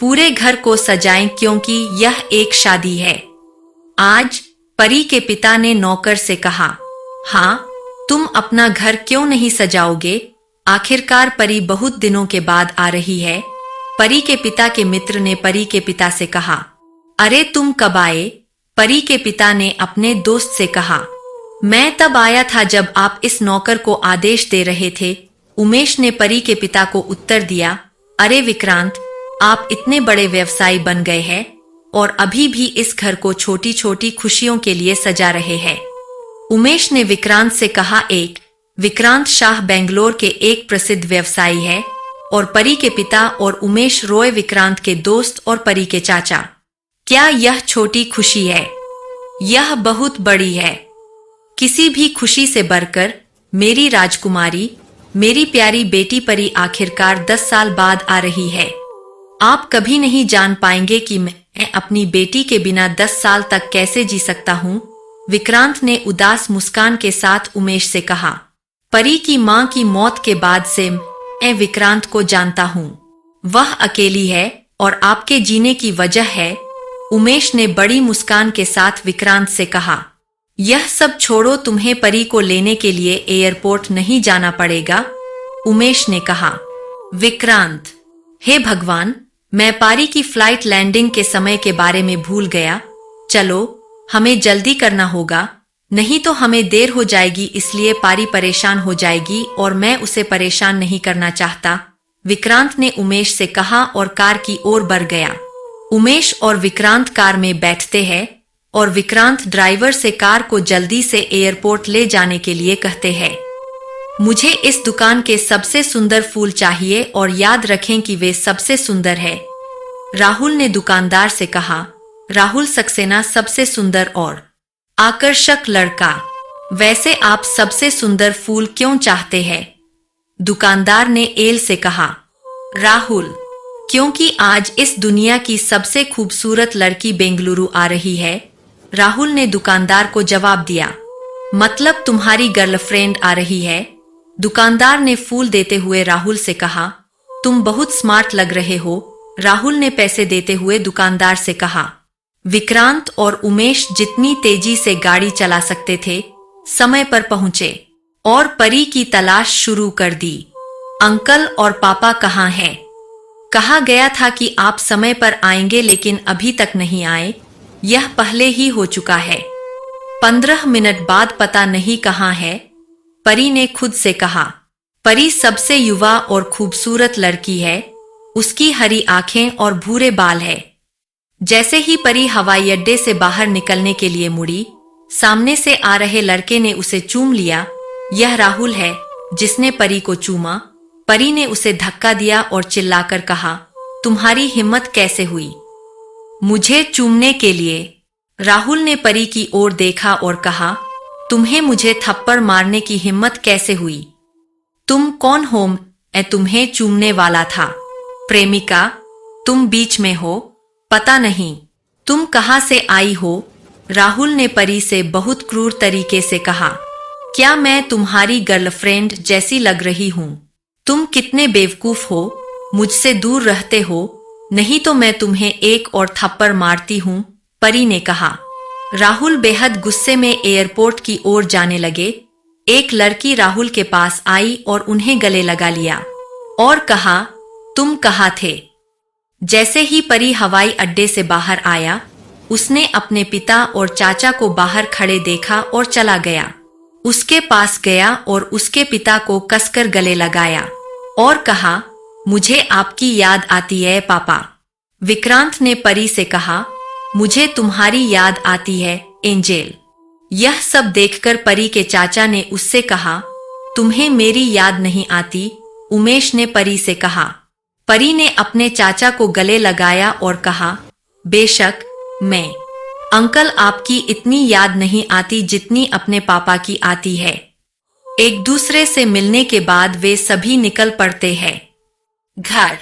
पूरे घर को सजाएं क्योंकि यह एक शादी है। आज परी के पिता ने नौकर से कहा, हाँ, तुम अपना घर क्यों नहीं सजाओगे? आखिरकार परी बहुत दिनों के बाद आ रही है। परी के पिता के मित्र ने परी के पिता से कहा, अरे तुम कब आए? परी के पिता ने अपने दोस्त से कहा, मैं तब आया था जब आप इस नौकर को आदेश दे रहे थे। उमेश ने परी के पिता को उत्तर दिया, अरे विक्रांत, आप इतने बड़े व्यवसायी बन गए हैं और अभी भी इस घर को छोटी छोटी खुशियों के लिए सजा रहे हैं। उमेश ने विक्रांत से कहा, विक्रांत शाह बेंगलोर के एक प्रसिद्ध व्यवसायी है और परी के पिता और उमेश रॉय विक्रांत के दोस्त और परी के चाचा। क्या यह छोटी खुशी है? यह बहुत बड़ी है। किसी भी खुशी से बढ़कर मेरी राजकुमारी, मेरी प्यारी बेटी परी आखिरकार 10 साल बाद आ रही है। आप कभी नहीं जान पाएंगे कि मैं अपनी बेटी के बिना 10 साल तक कैसे जी सकता हूँ। विक्रांत ने उदास मुस्कान के साथ उमेश से कहा, परी की मां की मौत के बाद से मैं विक्रांत को जानता हूँ। वह अकेली है और आपके जीने की वजह है। उमेश ने बड़ी मुस्कान के साथ विक्रांत से कहा, यह सब छोड़ो, तुम्हें परी को लेने के लिए एयरपोर्ट नहीं जाना पड़ेगा। उमेश ने कहा, विक्रांत, हे भगवान, मैं पारी की फ्लाइट लैंडिंग के समय के बारे में भूल गया। चलो, हमें जल्दी करना होगा, नहीं तो हमें देर हो जाएगी। इसलिए पारी परेशान हो जाएगी और मैं उसे परेशान नहीं करना चाहता। विक्रांत ने उमेश से कहा और कार की ओर बढ़ गया। उमेश और विक्रांत कार में बैठते हैं और विक्रांत ड्राइवर से कार को जल्दी से एयरपोर्ट ले जाने के लिए कहते हैं, मुझे इस दुकान के सबसे सुंदर फूल चाहिए और याद रखें कि वे सबसे सुंदर है। राहुल ने दुकानदार से कहा। राहुल सक्सेना सबसे सुंदर और आकर्षक लड़का। वैसे आप सबसे सुंदर फूल क्यों चाहते हैं? दुकानदार ने एल से कहा। राहुल, क्योंकि आज इस दुनिया की सबसे खूबसूरत लड़की बेंगलुरु आ रही है। राहुल ने दुकानदार को जवाब दिया। मतलब तुम्हारी गर्लफ्रेंड आ रही है? दुकानदार ने फूल देते हुए राहुल से कहा। तुम बहुत स्मार्ट लग रहे हो, राहुल ने पैसे देते हुए दुकानदार से कहा। विक्रांत और उमेश जितनी तेजी से गाड़ी चला सकते थे समय पर पहुंचे और परी की तलाश शुरू कर दी। अंकल और पापा कहाँ हैं? कहा गया था कि आप समय पर आएंगे लेकिन अभी तक नहीं आए। यह पहले ही हो चुका है। 15 मिनट बाद पता नहीं कहाँ है, परी ने खुद से कहा। परी सबसे युवा और खूबसूरत लड़की है। उसकी हरी आंखें और भूरे बाल है। जैसे ही परी हवाई अड्डे से बाहर निकलने के लिए मुड़ी, सामने से आ रहे लड़के ने उसे चूम लिया। यह राहुल है जिसने परी को चूमा। परी ने उसे धक्का दिया और चिल्लाकर कहा, तुम्हारी हिम्मत कैसे हुई मुझे चूमने के लिए? राहुल ने परी की ओर देखा और कहा, तुम्हें मुझे थप्पड़ मारने की हिम्मत कैसे हुई? तुम कौन हो? मैं तुम्हें चूमने वाला था। प्रेमिका, तुम बीच में हो? पता नहीं तुम कहां से आई हो? राहुल ने परी से बहुत क्रूर तरीके से कहा। क्या मैं तुम्हारी गर्लफ्रेंड जैसी लग रही हूं? तुम कितने बेवकूफ हो, मुझसे दूर रहते हो, नहीं तो मैं तुम्हें एक और थप्पड़ मारती हूं, परी ने कहा। राहुल बेहद गुस्से में एयरपोर्ट की ओर जाने लगे। एक लड़की राहुल के पास आई और उन्हें गले लगा लिया और कहा, तुम कहाँ थे? जैसे ही परी हवाई अड्डे से बाहर आया, उसने अपने पिता और चाचा को बाहर खड़े देखा और चला गया। उसके पास गया और उसके पिता को कसकर गले लगाया और कहा, मुझे आपकी याद आती है पापा। विक्रांत ने परी से कहा, मुझे तुम्हारी याद आती है एंजेल। यह सब देखकर परी के चाचा ने उससे कहा, तुम्हें मेरी याद नहीं आती? उमेश ने परी से कहा। परी ने अपने चाचा को गले लगाया और कहा, बेशक, मैं अंकल आपकी इतनी याद नहीं आती जितनी अपने पापा की आती है। एक दूसरे से मिलने के बाद वे सभी निकल पड़ते हैं घर।